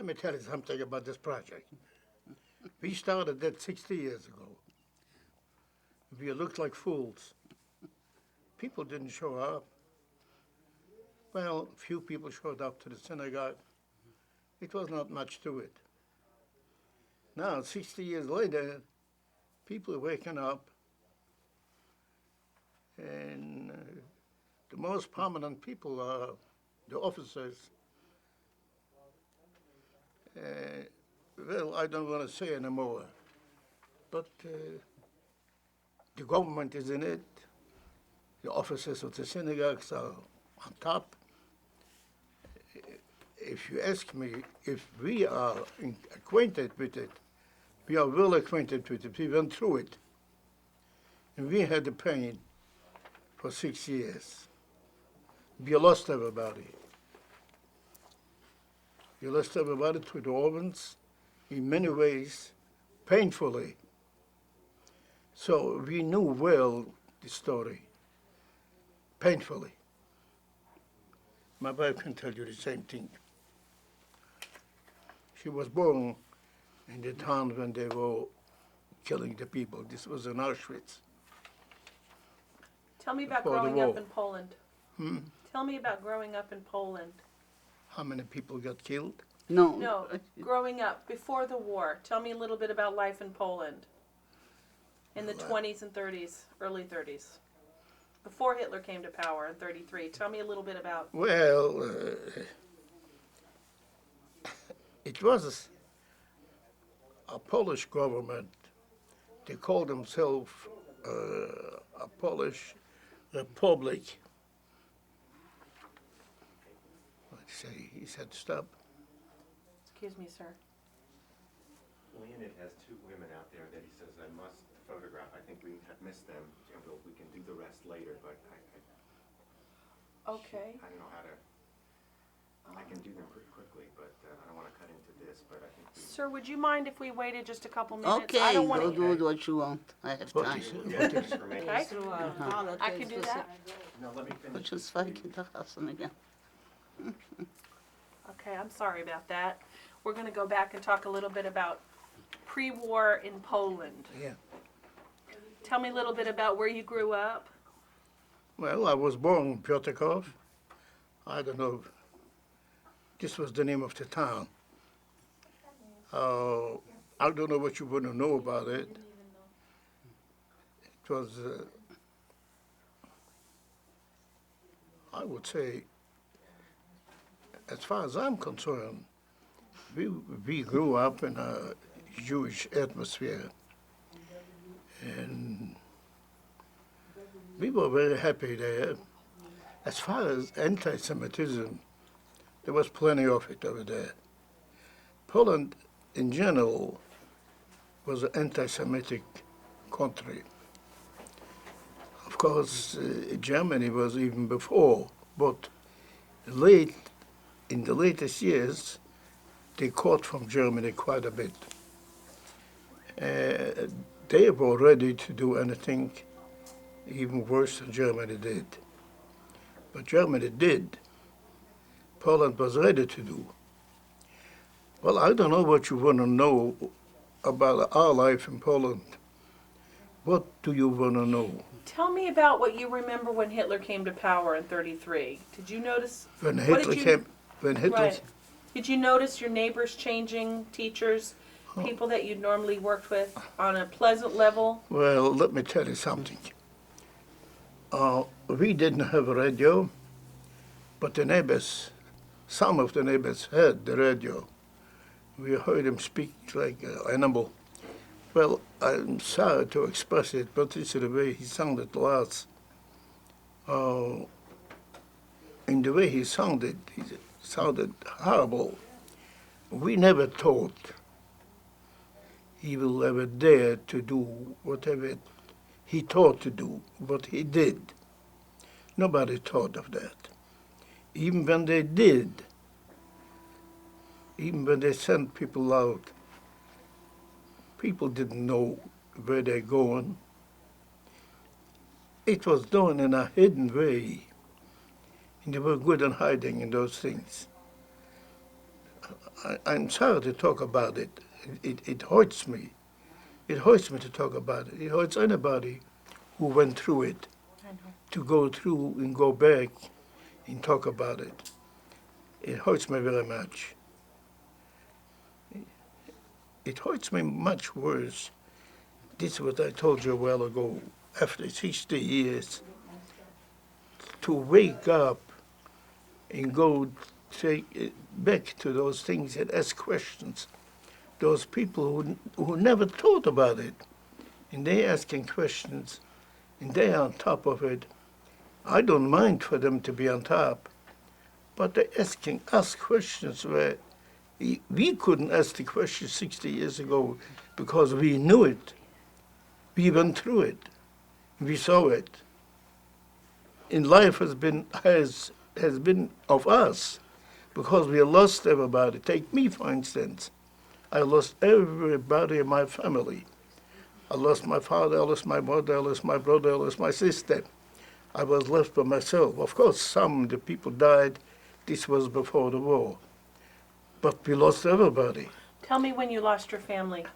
Let me tell you something about this project. We started that 60 years ago. We looked like fools. People didn't show up. Well, few people showed up to the synagogue. It was not much to it. Now, 60 years later, people are waking up, and the most prominent people are the officers. Well, I don't want to say anymore, but the government is in it. The officers of the synagogues are on top. If you ask me if we are acquainted with it, we are well acquainted with it. We went through it. And we had the pain for 6 years. We lost everybody. We lost everybody to the orphans in many ways, painfully. So we knew well the story, painfully. My wife can tell you the same thing. She was born in the town when they were killing the people. This was in Auschwitz. Tell me about Before the growing up war. in Poland. Tell me about growing up in Poland. How many people got killed? No, growing up before the war. Tell me a little bit about life in Poland in the 20s and 30s, early 30s. Before Hitler came to power in 33. Tell me a little bit about... Well, it was a Polish government. They called themselves a Polish Republic. Let's see, he said stop. Excuse me, sir. Leonid has two women out there that he says I must photograph. I think we have missed them, and we can do the rest later, but Okay. I don't know how to, I can do them pretty quickly, but I don't want to cut into this, but I think we... Sir, would you mind if we waited just a couple minutes? Okay, I don't want go do what you want. I have What time. is, Yeah, what thanks is, for making Okay. this. I can do that. No, let me finish. Just fight the Hassan again. Okay, I'm sorry about that. We're going to go back and talk a little bit about pre-war in Poland. yeah. Tell me a little bit about where you grew up. Well, I was born in Piotrków. I don't know. This was the name of the town. I don't know what you want to know about it. It was, I would say, as far as I'm concerned, we grew up in a Jewish atmosphere. And we were very happy there. As far as anti-Semitism, there was plenty of it over there. Poland, in general, was an anti-Semitic country. Of course, Germany was even before, but in the latest years, they caught from Germany quite a bit. They were ready to do anything even worse than Germany did. But Germany did. Poland was ready to do. Well, I don't know what you want to know about our life in Poland. What do you want to know? Tell me about what you remember when Hitler came to power in 33. Did you notice... When what Hitler did you- came, when Hitler, Right. Did you notice your neighbors changing, teachers, people that you'd normally worked with on a pleasant level? well, let me tell you something. We didn't have a radio, but the neighbors, some of the neighbors had the radio. We heard him speak like an animal. Well, I'm sorry to express it, but this is the way he sounded last. In the way he sounded horrible. We never thought he will ever dare to do whatever he thought to do, but he did. Nobody thought of that. Even when they did, even when they sent people out, people didn't know where they're going. It was done in a hidden way, and they were good at hiding in those things. I'm sorry to talk about it. It hurts me. It hurts me to talk about it. It hurts anybody who went through it I know. to go through and go back and talk about it. It hurts me very much. It hurts me much worse. This is what I told you a while ago. After 60 years, to wake up and go take back to those things and ask questions. Those people who never thought about it, and they asking questions, and they on top of it. I don't mind for them to be on top, but they're asking us questions where we couldn't ask the question 60 years ago because we knew it. We went through it. We saw it. And life has been of us because we lost everybody. Take me, for instance. I lost everybody in my family. I lost my father, I lost my mother, I lost my brother, I lost my sister. I was left by myself. Of course, some of the people died. This was before the war. But we lost everybody. Tell me when you lost your family.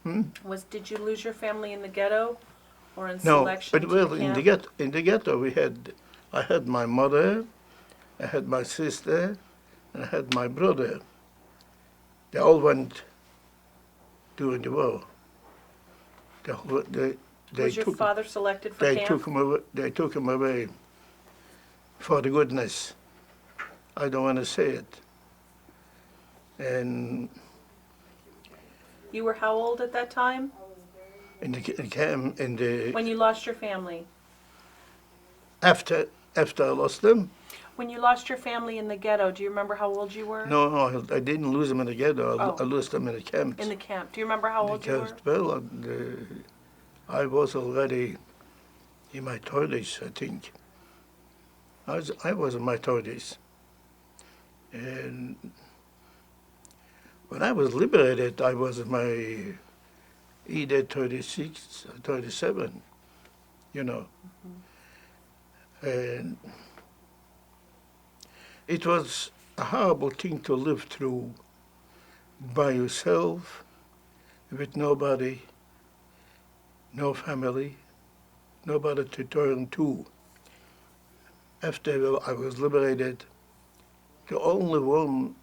Hmm? Did you lose your family in the ghetto or in No, selection but to well, the in camp? the ghetto, I had my mother, I had my sister, and I had my brother. They all went during the war. They Was your took father selected for they camp? took him away. They took him away. For the goodness, I don't want to say it. And You were how old at that time in the when you lost your family? after I lost them. When you lost your family in the ghetto, do you remember how old you were? No, I didn't lose them in the ghetto. Oh. I lost them in the camps. In the camp. Do you remember how old you Because, were? well, I was already in my 30s, I think. I was in my 30s. And when I was liberated, I was in my either 36 or 37, you know. And it was a horrible thing to live through by yourself, with nobody, no family, nobody to turn to. After I was liberated, the only one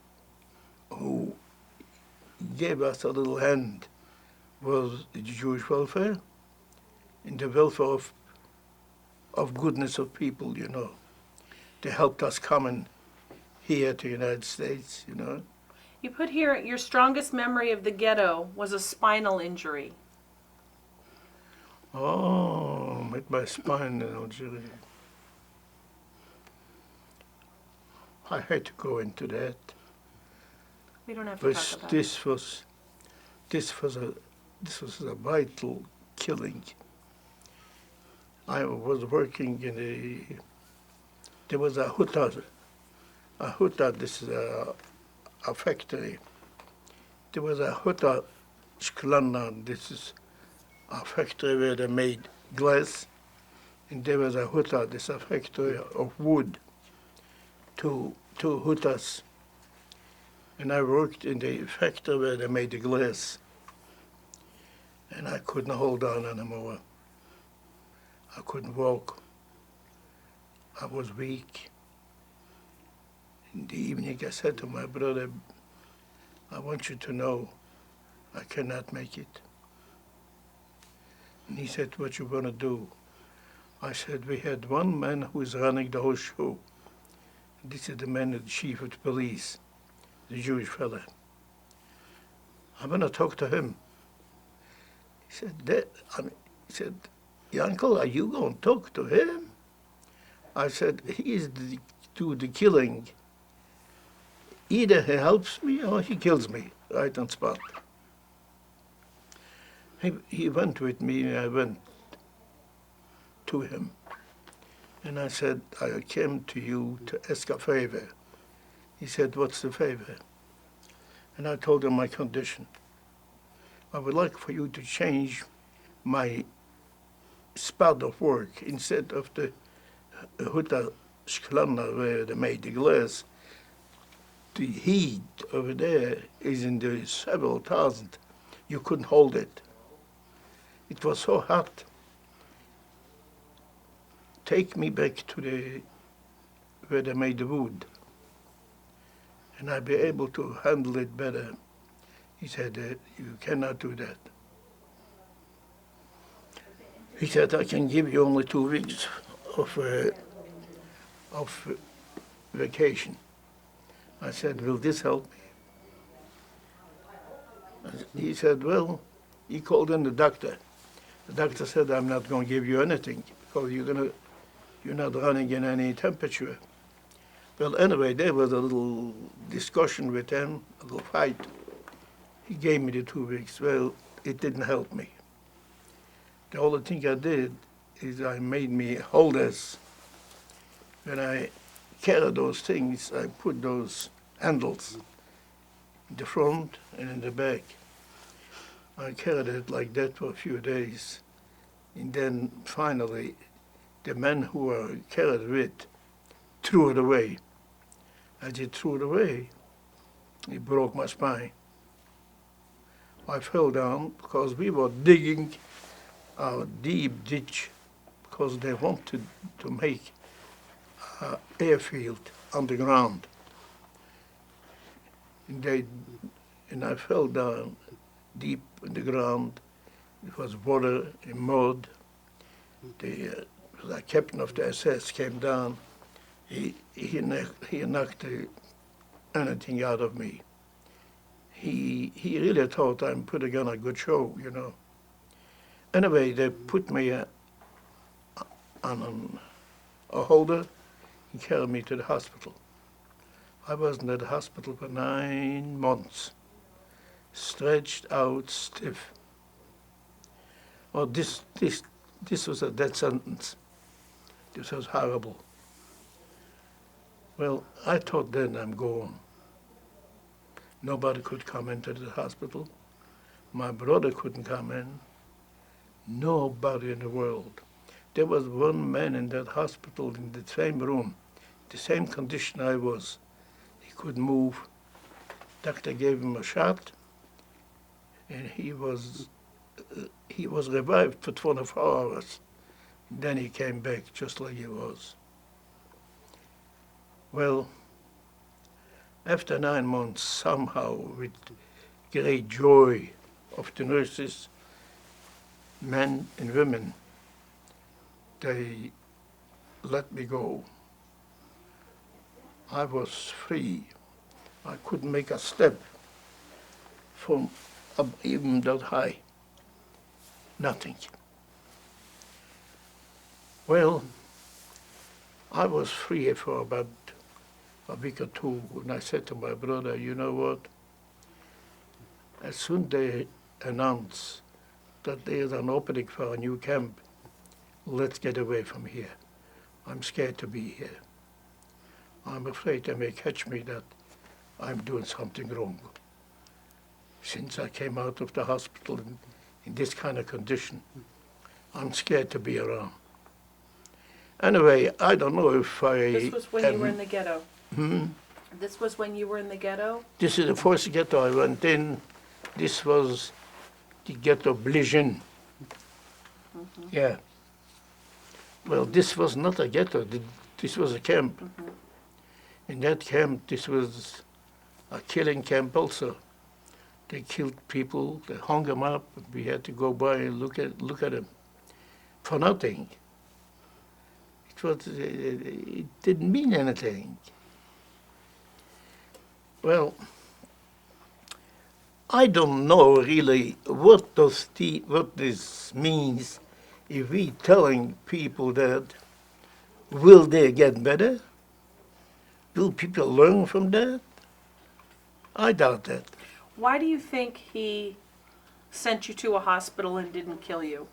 who gave us a little hand was the Jewish welfare and the welfare of goodness of people, you know. They helped us coming here to the United States, you know. You put here your strongest memory of the ghetto was a spinal injury. Oh, with my spine injury. I had to go into that. We don't have to But talk about it. this was a vital killing. I was working there was a huta, this is a factory. There was a huta shklana, this is a factory where they made glass, and there was a huta, this is a factory of wood, two hutas. And I worked in the factory where they made the glass, and I couldn't hold on anymore. I couldn't walk. I was weak. In the evening, I said to my brother, I want you to know I cannot make it. And he said, what you going to do? I said, we had one man who is running the whole show. This is the man, the chief of the police, the Jewish fella. I'm going to talk to him. He said, Yankel, are you going to talk to him? I said, he is do the killing. Either he helps me or he kills me right on spot. He went with me, and I went to him. And I said, I came to you to ask a favor. He said, what's the favor? And I told him my condition. I would like for you to change my spot of work. Instead of the huta shklana where they made the glass, the heat over there is in the several thousand. You couldn't hold it. It was so hot. Take me back to the where they made the wood, and I'd be able to handle it better. He said, you cannot do that. He said, I can give you only 2 weeks of vacation. I said, will this help me? He said, well, he called in the doctor. The doctor said, I'm not going to give you anything because you're not running in any temperature. Well, anyway, there was a little discussion with him, a little fight. He gave me the 2 weeks. Well, it didn't help me. The only thing I did is I made me hold this. When I carried those things, I put those handles in the front and in the back. I carried it like that for a few days. And then finally, the men who I carried with threw it away. As he threw it away, it broke my spine. I fell down because we were digging a deep ditch because they wanted to make an airfield underground. And I fell down deep in the ground. It was water and mud. The captain of the SS came down. He knocked anything out of me. He really thought I'm putting on a good show, you know. Anyway, they put me on a holder and carried me to the hospital. I was in the hospital for 9 months, stretched out stiff. Oh, this was a death sentence. This was horrible. Well, I thought then I'm gone. Nobody could come into the hospital. My brother couldn't come in. Nobody in the world. There was one man in that hospital in the same room, the same condition I was. He couldn't move. Doctor gave him a shot, and he was revived for 24 hours. Then he came back just like he was. Well, after 9 months, somehow, with great joy of the nurses, men and women, they let me go. I was free. I couldn't make a step from up even that high. Nothing. Well, I was free for about a week or 2, and I said to my brother, you know what? As soon as they announce that there's an opening for a new camp, let's get away from here. I'm scared to be here. I'm afraid they may catch me that I'm doing something wrong. Since I came out of the hospital in this kind of condition, I'm scared to be around. Anyway, I don't know if I... This was when you were in the ghetto. This was when you were in the ghetto? This is the first ghetto I went in. This was the ghetto Blizhin. Yeah. Well, this was not a ghetto. This was a camp. In that camp, this was a killing camp also. They killed people, they hung them up, and we had to go by and look at them for nothing. It didn't mean anything. Well, I don't know really what this means if we telling people that will they get better? Will people learn from that? I doubt that. Why do you think he sent you to a hospital and didn't kill you?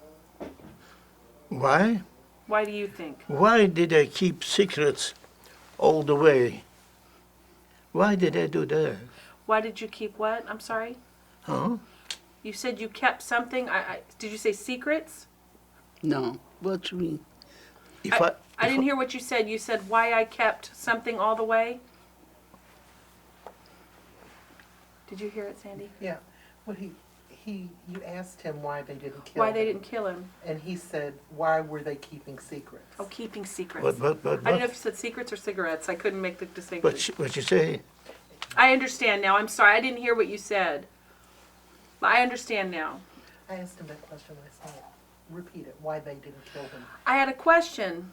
Why? Why do you think? Why did they keep secrets all the way? Why did they do that? Why did you keep what? I'm sorry? Huh? You said you kept something. Did you say secrets? No. What you mean? I didn't hear what you said. You said why I kept something all the way? Did you hear it, Sandy? Yeah. Well, you asked him why they didn't kill Why him. they didn't kill him? And he said, why were they keeping secrets? Oh, keeping secrets. But I didn't know if you said secrets or cigarettes. I couldn't make the distinction. what you say? I understand now. I'm sorry. I didn't hear what you said. But I understand now. I asked him that question last night. Repeat it, why they didn't kill him. I had a question.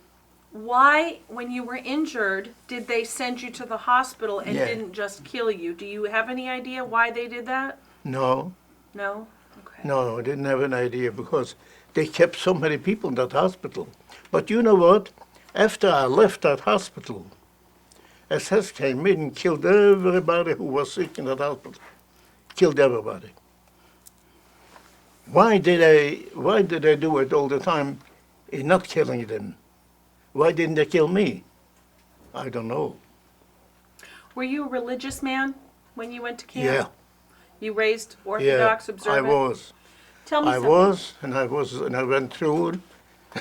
Why, when you were injured, did they send you to the hospital and Yeah. didn't just kill you? Do you have any idea why they did that? No, No? Okay. no, I didn't have an idea because they kept so many people in that hospital. But you know what? After I left that hospital, SS came in and killed everybody who was sick in that hospital. Killed everybody. Why did they do it all the time in not killing them? Why didn't they kill me? I don't know. Were you a religious man when you went to camp? Yeah, You raised yeah, Orthodox, I observant? was. Tell me I something. was, and I went through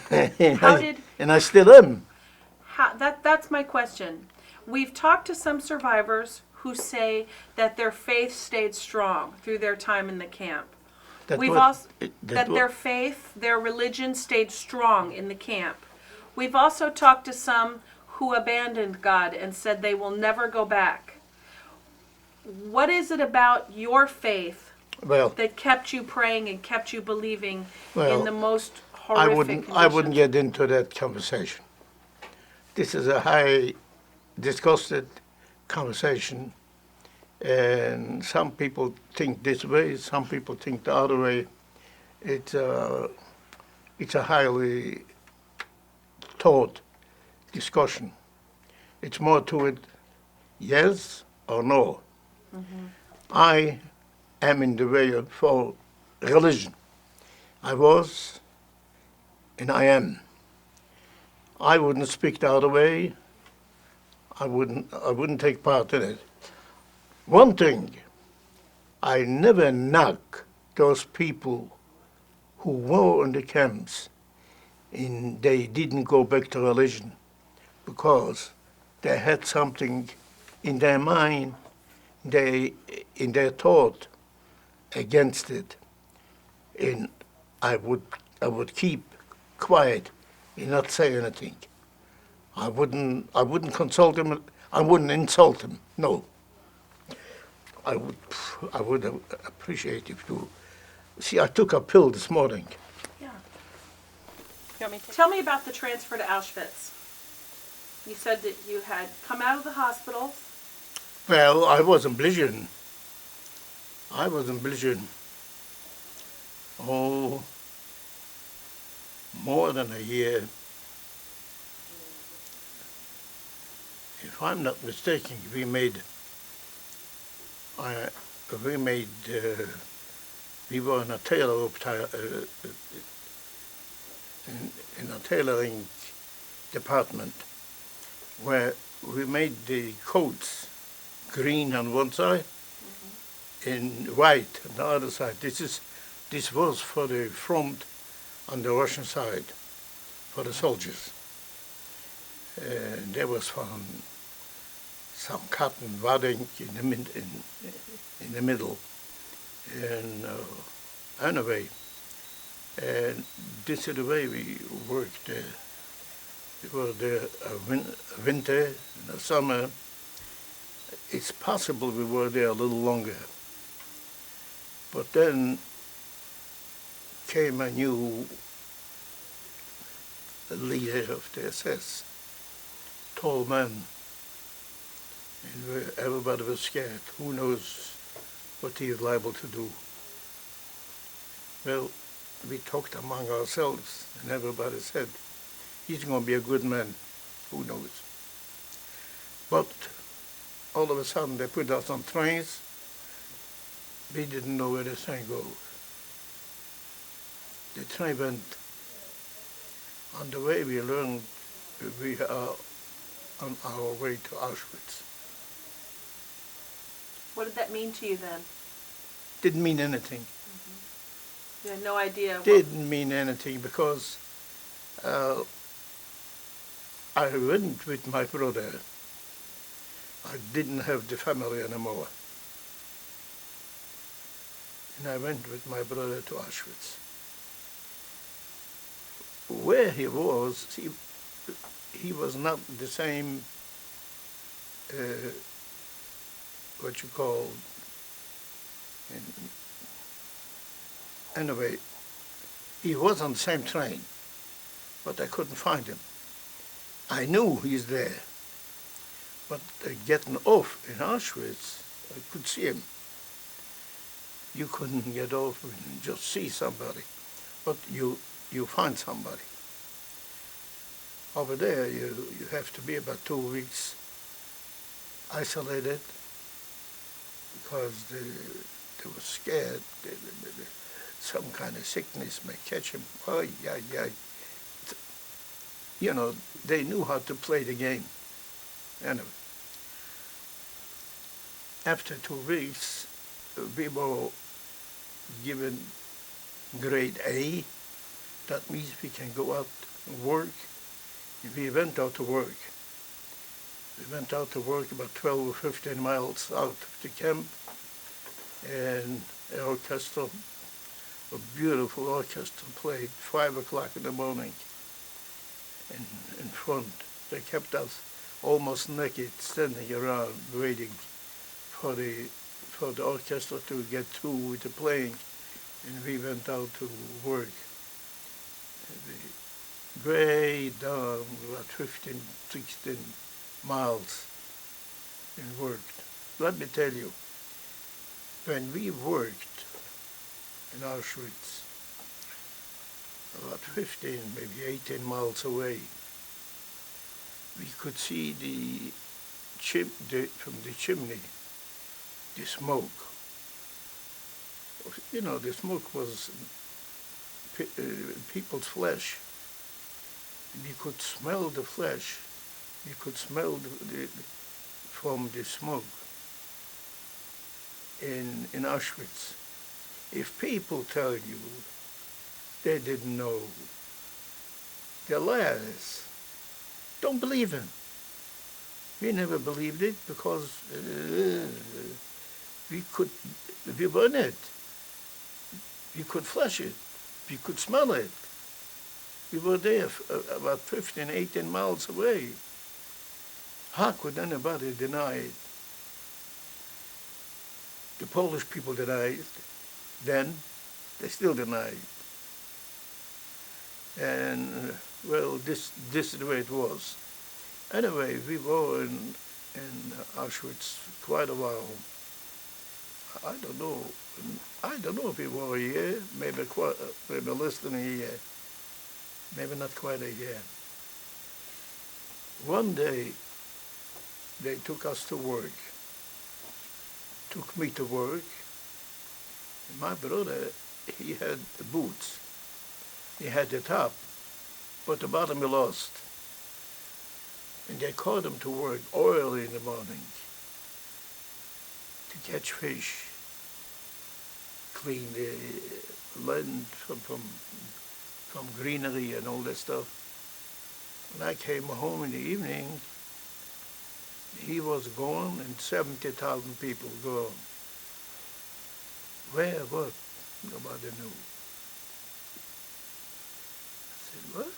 it. How did- And I still am. That's my question. We've talked to some survivors who say that their faith stayed strong through their time in the camp. We've also that their faith, their religion stayed strong in the camp. We've also talked to some who abandoned God and said they will never go back. What is it about your faith well, that kept you praying and kept you believing Well, in the most horrific I wouldn't conditions? get into that conversation. This is a high disgusted conversation, and some people think this way, some people think the other way. It's a highly thought discussion. It's more to it, yes or no. I am in the way for religion. I was, and I am. I wouldn't speak the other way. I wouldn't take part in it. One thing, I never knock those people who were in the camps and they didn't go back to religion because they had something in their mind, in their thought against it. And I would keep quiet and not say anything. I wouldn't consult him. I wouldn't insult him. No. I would appreciate if you. See, I took a pill this morning. Yeah. Tell me about the transfer to Auschwitz. You said that you had come out of the hospital. Well, I was in Belgium. Oh, more than a year. If I'm not mistaken, we were in a in a tailoring department where we made the coats green on one side and white on the other side. This was for the front on the Russian side, for the soldiers. And there was some cotton wadding in the middle. And anyway, and this is the way we worked there. We were there a winter and a summer. It's possible we were there a little longer. But then came a new leader of the SS, tall man, and everybody was scared. Who knows what he is liable to do? Well, we talked among ourselves, and everybody said, he's going to be a good man. Who knows? But all of a sudden, they put us on trains. We didn't know where the train goes. The train went. On the way, we learned we are on our way to Auschwitz. What did that mean to you then? Didn't mean anything. You had no idea. Didn't mean anything because I went with my brother. I didn't have the family anymore. and I went with my brother to Auschwitz. Where he was, he was not the same, what you call, anyway, he was on the same train, but I couldn't find him. I knew he's there, but getting off in Auschwitz, I could see him. You couldn't get off and just see somebody, but you find somebody. Over there, you have to be about 2 weeks isolated because they were scared. Some kind of sickness may catch him. Oh, yeah. You know, they knew how to play the game. Anyway, after 2 weeks, we were given grade A. That means we can go out and work. We went out to work. We went out to work about 12 or 15 miles out of the camp, and the orchestra, a beautiful orchestra, played 5 o'clock in the morning in front. They kept us almost naked, standing around waiting for the orchestra to get through with the playing, and we went out to work. Way down about 15, 16 miles and worked. Let me tell you, when we worked in Auschwitz, about 15, maybe 18 miles away, we could see from the chimney, the smoke. You know, the smoke was people's flesh. You could smell the flesh. You could smell from the smoke in Auschwitz. If people tell you they didn't know, they're liars. Don't believe them. We never believed it because we were in it. We could flush it. We could smell it. We were there about 15, 18 miles away. How could anybody deny it? The Polish people denied it. Then they still deny it. And well, this is the way it was. Anyway, we were in Auschwitz quite a while. I don't know if we were a year, maybe less than a year. Maybe not quite a year. One day, they took us to work, took me to work. And my brother, he had the boots. He had the top, but the bottom he lost. And they called him to work early in the morning to catch fish, clean the land from greenery and all that stuff. When I came home in the evening, he was gone and 70,000 people gone. Where, what? Nobody knew. I said, what?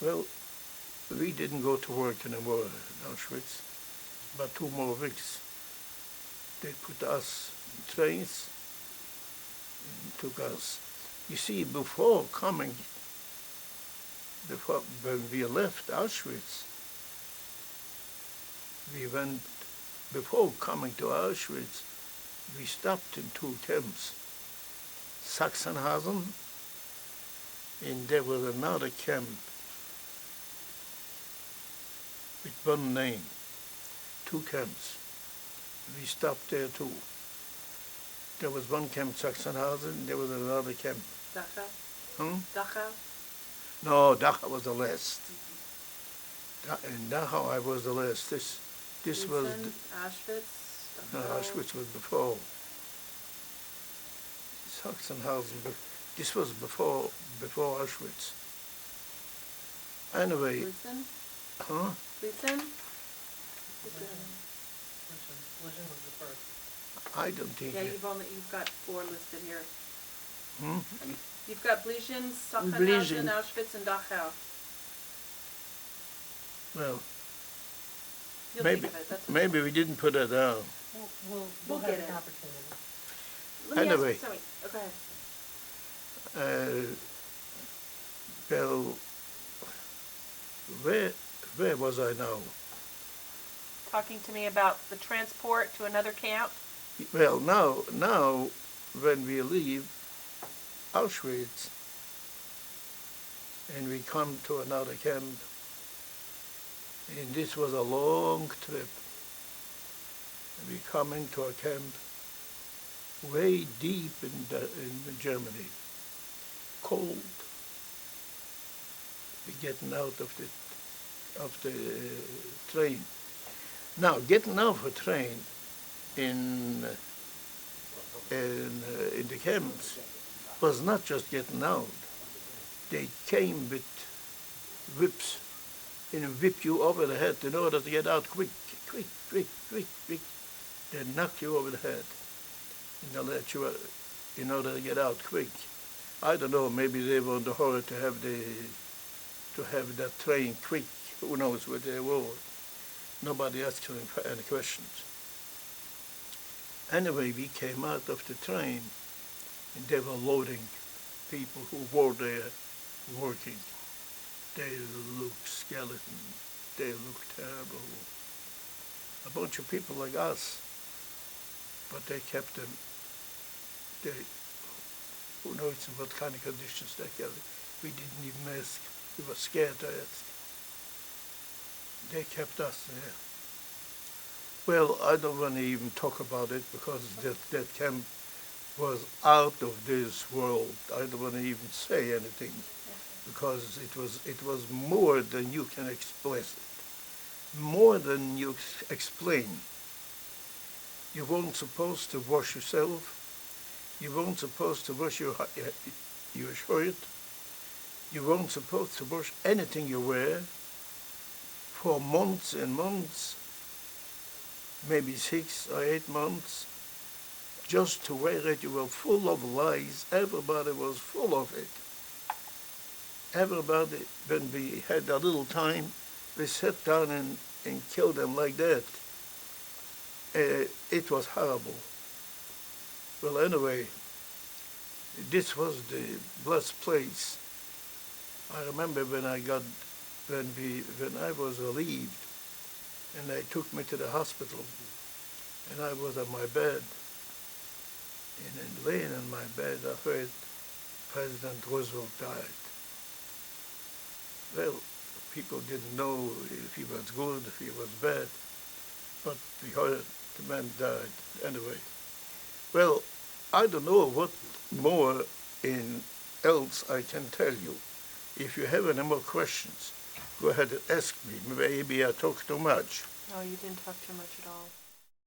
Well, we didn't go to work anymore in Auschwitz. About 2 more weeks. They put us in trains and took us. You see, when we left Auschwitz, before coming to Auschwitz, we stopped in 2 camps, Sachsenhausen, and there was another camp with one name, 2 camps. We stopped there too. There was one camp, Sachsenhausen, there was another camp. Dachau? Dachau? No, Dachau was the last. In Dachau I was the last. This was... Auschwitz? No, Auschwitz was before. Sachsenhausen, this was before Auschwitz. Anyway... Listen? Huh? Listen? Listen was the first. I don't think. Yeah, you've got 4 listed here. Hmm? You've got Blisien, Sachsenhausen, Blisien. Auschwitz, and Dachau. Well, You'll maybe think of it. That's okay. maybe we didn't put that down. We'll We'll have get an it. opportunity. Let me Anyway. ask you something. Oh, go ahead. Well, where was I now? Talking to me about the transport to another camp. Well, now, when we leave Auschwitz and we come to another camp, and this was a long trip. We come into a camp way deep in Germany, cold. We're getting out of the train. Now, getting off a train in the camps was not just getting out. They came with whips and whip you over the head in order to get out quick. They knock you over the head and they let you in order to get out quick. I don't know, maybe they were in the hurry to have that train quick. Who knows what they were. Nobody asked them any questions. Anyway, we came out of the train and they were loading people who were there working. They looked skeleton. They looked terrible. A bunch of people like us. But they kept them. Who knows what kind of conditions they kept them. We didn't even ask. We were scared to ask. They kept us there. Well, I don't want to even talk about it because that camp was out of this world. I don't want to even say anything because it was more than you can express it, more than you explain. You weren't supposed to wash yourself. You weren't supposed to wash your shirt. You weren't supposed to wash anything you wear for months and months, maybe 6 or 8 months, just to wear it. You were full of lies. Everybody was full of it. Everybody, when we had a little time, we sat down and killed them like that. It was horrible. Well, anyway, this was the blessed place. I remember when I was relieved, and they took me to the hospital, and I was on my bed, and then laying on my bed, I heard President Roosevelt died. Well, people didn't know if he was good, if he was bad, but we heard the man died anyway. Well, I don't know what more else I can tell you. If you have any more questions, go ahead and ask me. Maybe I talk too much. No, you didn't talk too much at all.